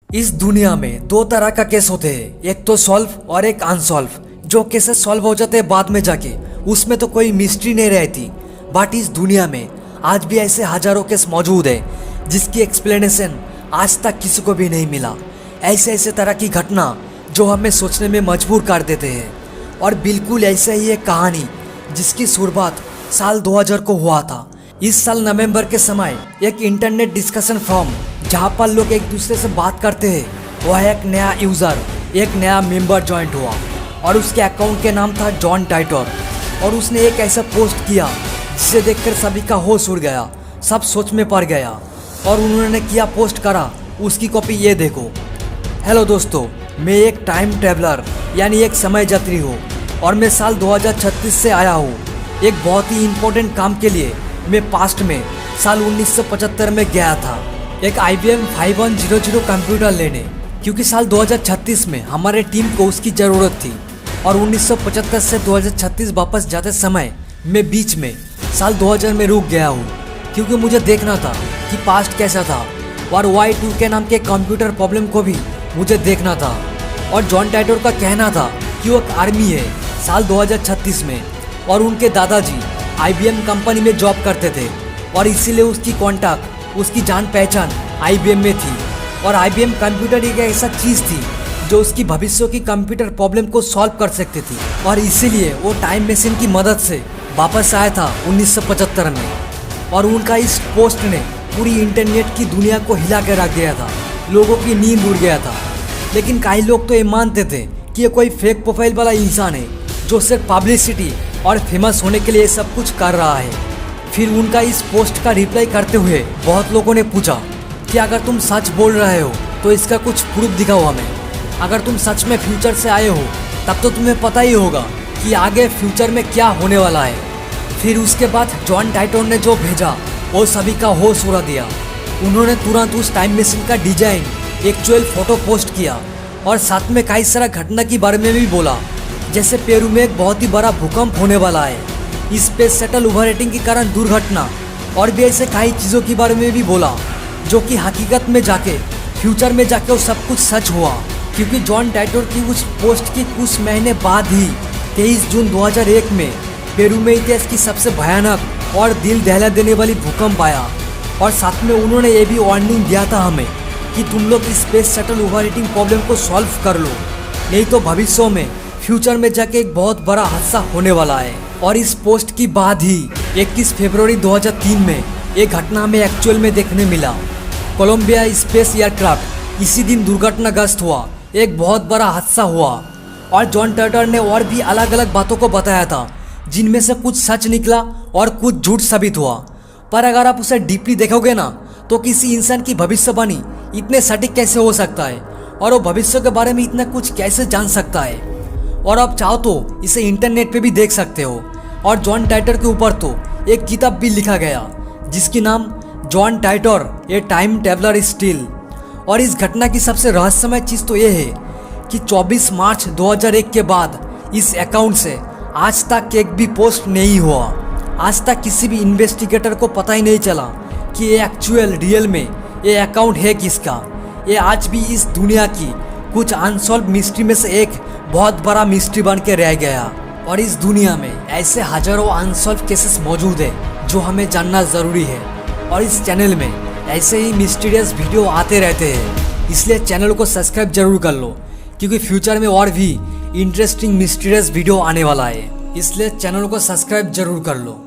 इस दुनिया में दो तरह का केस होते हैं, एक तो सॉल्व और एक अनसॉल्व। जो केसेस सॉल्व हो जाते हैं बाद में जाके, उसमें तो कोई मिस्ट्री नहीं रहती। बट इस दुनिया में आज भी ऐसे हजारों केस मौजूद है जिसकी एक्सप्लेनेशन आज तक किसी को भी नहीं मिला। ऐसे ऐसे तरह की घटना जो हमें सोचने में मजबूर कर देते हैं। और बिल्कुल ऐसा ही एक कहानी जिसकी शुरुआत साल 2000 को हुआ था। इस साल नवंबर के समय एक इंटरनेट डिस्कशन फोरम जहाँ पर लोग एक दूसरे से बात करते हैं, वह एक नया यूज़र, एक नया मेंबर ज्वाइंट हुआ और उसके अकाउंट के नाम था जॉन टाइटर। और उसने एक ऐसा पोस्ट किया जिसे देखकर सभी का होश उड़ गया, सब सोच में पड़ गया। और उन्होंने किया पोस्ट करा, उसकी कॉपी ये देखो। हेलो दोस्तों, मैं एक टाइम ट्रेवलर यानी एक समय यात्री हूँ और मैं साल 2036 से आया हूँ एक बहुत ही इम्पोर्टेंट काम के लिए। मैं पास्ट में साल 1975 में गया था एक IBM 5100 कंप्यूटर लेने, क्योंकि साल 2036 में हमारे टीम को उसकी ज़रूरत थी। और 1975 से 2036 वापस जाते समय मैं बीच में साल 2000 में रुक गया हूँ, क्योंकि मुझे देखना था कि पास्ट कैसा था और Y2K नाम के कंप्यूटर प्रॉब्लम को भी मुझे देखना था। और जॉन टाइटर का कहना था कि वो एक आर्मी है साल 2036 में और उनके दादाजी IBM कंपनी में जॉब करते थे और इसीलिए उसकी कॉन्टैक्ट, उसकी जान पहचान IBM में थी। और IBM कंप्यूटर एक ऐसा चीज़ थी जो उसकी भविष्य की कंप्यूटर प्रॉब्लम को सॉल्व कर सकती थी। और इसीलिए वो टाइम मशीन की मदद से वापस आया था 1975 में। और उनका इस पोस्ट ने पूरी इंटरनेट की दुनिया को हिला के रख दिया था, लोगों की नींद उड़ गया था। लेकिन कई लोग तो ये मानते थे कि ये कोई फेक प्रोफाइल वाला इंसान है जो सिर्फ पब्लिसिटी और फेमस होने के लिए सब कुछ कर रहा है। फिर उनका इस पोस्ट का रिप्लाई करते हुए बहुत लोगों ने पूछा कि अगर तुम सच बोल रहे हो तो इसका कुछ प्रूफ दिखाओ हमें। अगर तुम सच में फ्यूचर से आए हो तब तो तुम्हें पता ही होगा कि आगे फ्यूचर में क्या होने वाला है। फिर उसके बाद जॉन टाइटर ने जो भेजा वो सभी का होश उड़ा दिया। उन्होंने तुरंत उस टाइम मशीन का डिजाइन, एक्चुअल फोटो पोस्ट किया और साथ में कई सारा घटना के बारे में भी बोला, जैसे पेरू में एक बहुत ही बड़ा भूकंप होने वाला है, स्पेस शटल ओवरहीटिंग के कारण दुर्घटना, और भी ऐसे कई चीज़ों के बारे में भी बोला जो कि हकीकत में जाके फ्यूचर में जाके वो सब कुछ सच हुआ। क्योंकि जॉन टाइटर की उस पोस्ट के कुछ महीने बाद ही 23 जून 2001 में पेरू में इतिहास की सबसे भयानक और दिल दहला देने वाली भूकंप आया। और साथ में उन्होंने ये भी वार्निंग दिया था हमें कि तुम लोग स्पेस शटल ओवरहीटिंग प्रॉब्लम को सॉल्व कर लो, नहीं तो भविष्य में फ्यूचर में जाके एक बहुत बड़ा हादसा होने वाला है। और इस पोस्ट की बाद ही 21 फरवरी 2003 में एक घटना हमें एक्चुअल में देखने मिला। कोलंबिया स्पेस एयरक्राफ्ट इसी दिन दुर्घटनाग्रस्त हुआ, एक बहुत बड़ा हादसा हुआ। और जॉन टाइटर ने और भी अलग अलग बातों को बताया था, जिनमें से कुछ सच निकला और कुछ झूठ साबित हुआ। पर अगर आप उसे डीपली देखोगे ना, तो किसी इंसान की भविष्यवाणी इतने सटीक कैसे हो सकता है और वो भविष्य के बारे में इतना कुछ कैसे जान सकता है। और आप चाहो तो इसे इंटरनेट पे भी देख सकते हो। और जॉन टाइटर के ऊपर तो एक किताब भी लिखा गया जिसकी नाम John Titor a time traveller still. और इस घटना की सबसे रहस्यमय चीज़ तो ये है कि 24 मार्च 2001 के बाद इस अकाउंट से आज तक एक भी पोस्ट नहीं हुआ। आज तक किसी भी इन्वेस्टिगेटर को पता ही नहीं चला कि ये एक्चुअल रियल में ये अकाउंट है किसका। ये आज भी इस दुनिया की कुछ अनसॉल्व मिस्ट्री में से एक बहुत बड़ा मिस्ट्री बन के रह गया। और इस दुनिया में ऐसे हजारों अनसॉल्व केसेस मौजूद है जो हमें जानना ज़रूरी है। और इस चैनल में ऐसे ही मिस्टीरियस वीडियो आते रहते हैं, इसलिए चैनल को सब्सक्राइब जरूर कर लो, क्योंकि फ्यूचर में और भी इंटरेस्टिंग मिस्टीरियस वीडियो आने वाला है। इसलिए चैनल को सब्सक्राइब जरूर कर लो।